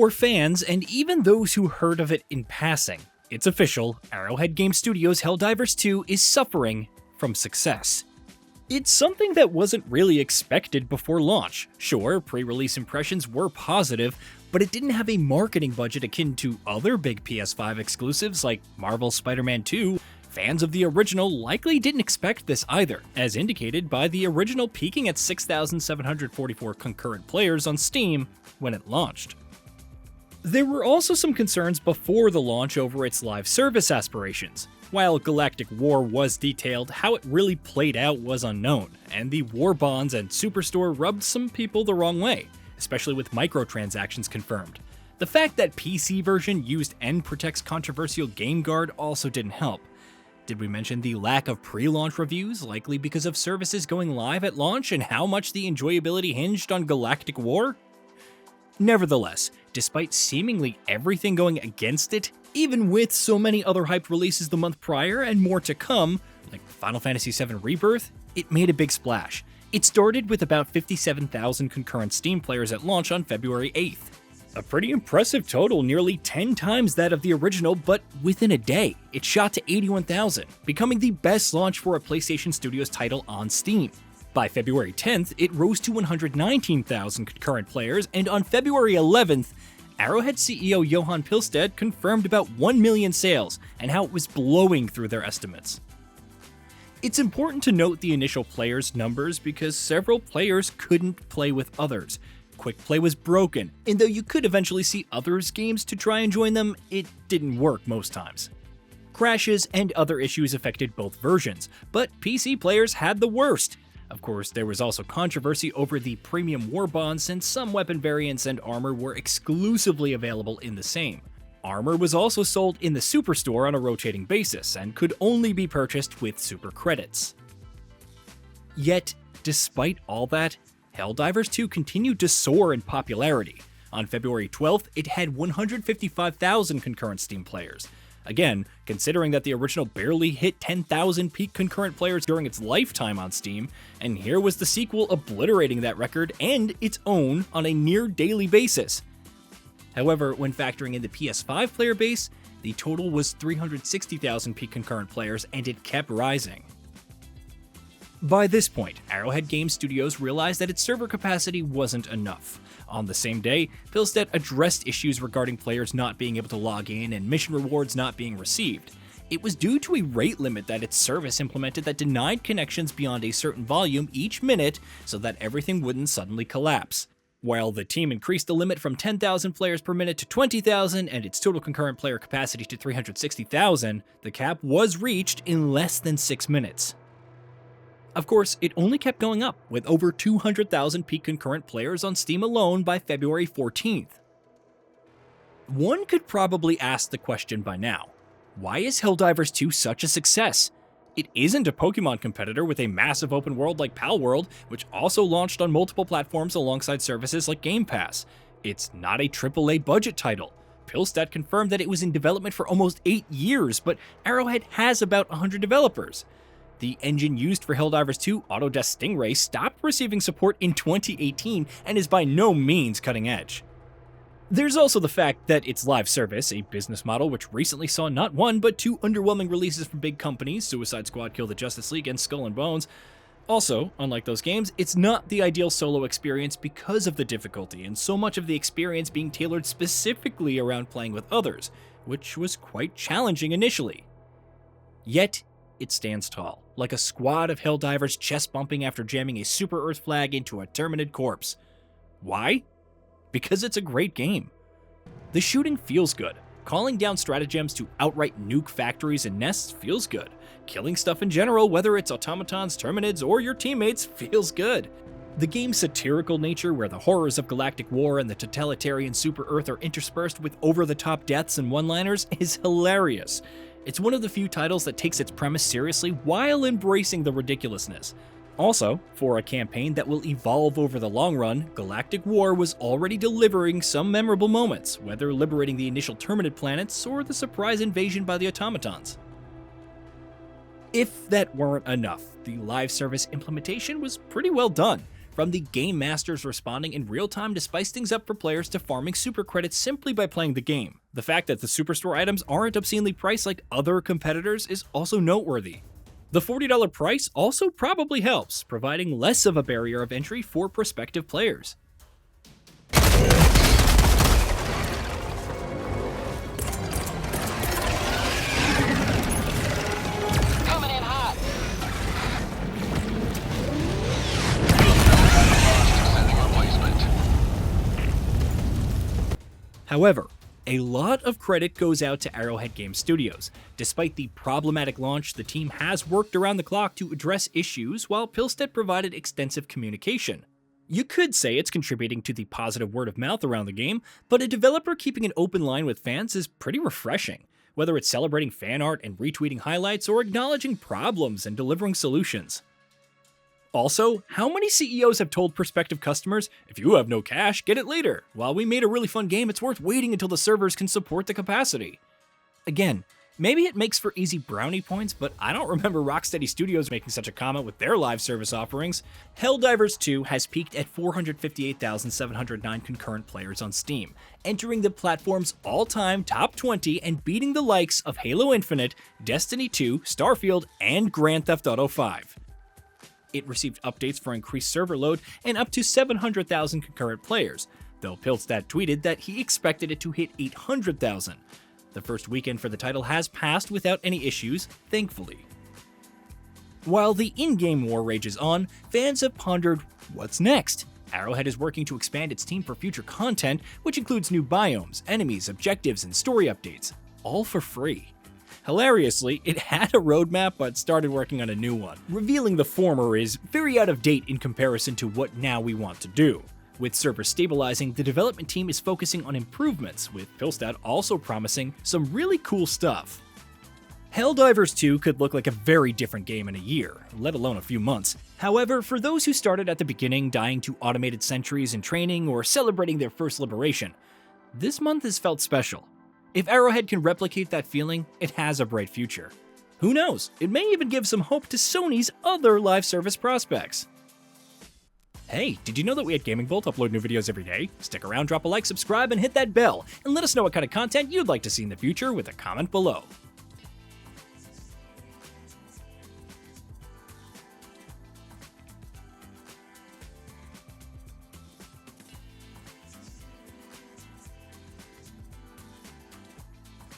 For fans, and even those who heard of it in passing, it's official, Arrowhead Game Studios' Helldivers 2 is suffering from success. It's something that wasn't really expected before launch. Sure, pre-release impressions were positive, but it didn't have a marketing budget akin to other big PS5 exclusives like Marvel's Spider-Man 2. Fans of the original likely didn't expect this either, as indicated by the original peaking at 6,744 concurrent players on Steam when it launched. There were also some concerns before the launch over its live service aspirations. While Galactic War was detailed, how it really played out was unknown, and the war bonds and Superstore rubbed some people the wrong way, especially with microtransactions confirmed. The fact that PC version used N-Protect's controversial Game Guard also didn't help. Did we mention the lack of pre-launch reviews, likely because of services going live at launch and how much the enjoyability hinged on Galactic War? Nevertheless, despite seemingly everything going against it, even with so many other hyped releases the month prior and more to come, like Final Fantasy VII Rebirth, it made a big splash. It started with about 57,000 concurrent Steam players at launch on February 8th. A pretty impressive total, nearly 10 times that of the original, but within a day, it shot to 81,000, becoming the best launch for a PlayStation Studios title on Steam. By February 10th, it rose to 119,000 concurrent players, and on February 11th, Arrowhead CEO Johan Pilstead confirmed about 1 million sales and how it was blowing through their estimates. It's important to note the initial players' numbers because several players couldn't play with others. Quick play was broken, and though you could eventually see others' games to try and join them, it didn't work most times. Crashes and other issues affected both versions, but PC players had the worst. Of course, there was also controversy over the premium war bonds since some weapon variants and armor were exclusively available in the same. Armor was also sold in the Superstore on a rotating basis and could only be purchased with super credits. Yet, despite all that, Helldivers 2 continued to soar in popularity. On February 12th, it had 155,000 concurrent Steam players. Again, considering that the original barely hit 10,000 peak concurrent players during its lifetime on Steam, and here was the sequel obliterating that record and its own on a near-daily basis. However, when factoring in the PS5 player base, the total was 360,000 peak concurrent players, and it kept rising. By this point, Arrowhead Game Studios realized that its server capacity wasn't enough. On the same day, Pilstead addressed issues regarding players not being able to log in and mission rewards not being received. It was due to a rate limit that its service implemented that denied connections beyond a certain volume each minute so that everything wouldn't suddenly collapse. While the team increased the limit from 10,000 players per minute to 20,000 and its total concurrent player capacity to 360,000, the cap was reached in less than 6 minutes. Of course, it only kept going up, with over 200,000 peak concurrent players on Steam alone by February 14th. One could probably ask the question by now, why is Helldivers 2 such a success? It isn't a Pokemon competitor with a massive open world like Palworld, which also launched on multiple platforms alongside services like Game Pass. It's not a AAA budget title. Pilstead confirmed that it was in development for almost 8 years, but Arrowhead has about 100 developers. The engine used for Helldivers 2, Autodesk Stingray, stopped receiving support in 2018 and is by no means cutting edge. There's also the fact that its live service, a business model which recently saw not one but 2 underwhelming releases from big companies, Suicide Squad Kill the Justice League and Skull and Bones. Also, unlike those games, it's not the ideal solo experience because of the difficulty and so much of the experience being tailored specifically around playing with others, which was quite challenging initially. Yet, it stands tall, like a squad of Helldivers chest bumping after jamming a Super Earth flag into a Terminid corpse. Why? Because it's a great game. The shooting feels good. Calling down stratagems to outright nuke factories and nests feels good. Killing stuff in general, whether it's automatons, Terminids, or your teammates, feels good. The game's satirical nature, where the horrors of Galactic War and the totalitarian Super Earth are interspersed with over-the-top deaths and one-liners, is hilarious. It's one of the few titles that takes its premise seriously while embracing the ridiculousness. Also, for a campaign that will evolve over the long run, Galactic War was already delivering some memorable moments, whether liberating the initial Terminid planets or the surprise invasion by the automatons. If that weren't enough, the live service implementation was pretty well done. from the game masters responding in real time to spice things up for players to farming super credits simply by playing the game. The fact that the Superstore items aren't obscenely priced like other competitors is also noteworthy. The $40 price also probably helps, providing less of a barrier of entry for prospective players. However, a lot of credit goes out to Arrowhead Game Studios. Despite the problematic launch, the team has worked around the clock to address issues while Pilstead provided extensive communication. You could say it's contributing to the positive word of mouth around the game, but a developer keeping an open line with fans is pretty refreshing, whether it's celebrating fan art and retweeting highlights or acknowledging problems and delivering solutions. Also, how many CEOs have told prospective customers, if you have no cash, get it later. While we made a really fun game, it's worth waiting until the servers can support the capacity. Again, maybe it makes for easy brownie points, but I don't remember Rocksteady Studios making such a comment with their live service offerings. Helldivers 2 has peaked at 458,709 concurrent players on Steam, entering the platform's all-time top 20 and beating the likes of Halo Infinite, Destiny 2, Starfield, and Grand Theft Auto 5. It received updates for increased server load and up to 700,000 concurrent players, though Pilstead tweeted that he expected it to hit 800,000. The first weekend for the title has passed without any issues, thankfully. While the in-game war rages on, fans have pondered, what's next? Arrowhead is working to expand its team for future content, which includes new biomes, enemies, objectives, and story updates, all for free. Hilariously, it had a roadmap but started working on a new one. Revealing the former is very out of date in comparison to what now we want to do. With servers stabilizing, the development team is focusing on improvements, with Pilstead also promising some really cool stuff. Helldivers 2 could look like a very different game in a year, let alone a few months. However, for those who started at the beginning dying to automated sentries in training or celebrating their first liberation, this month has felt special. If Arrowhead can replicate that feeling, it has a bright future. Who knows, it may even give some hope to Sony's other live service prospects. Hey, did you know that we at Gaming Vault upload new videos every day? Stick around, drop a like, subscribe, and hit that bell, and let us know what kind of content you'd like to see in the future with a comment below.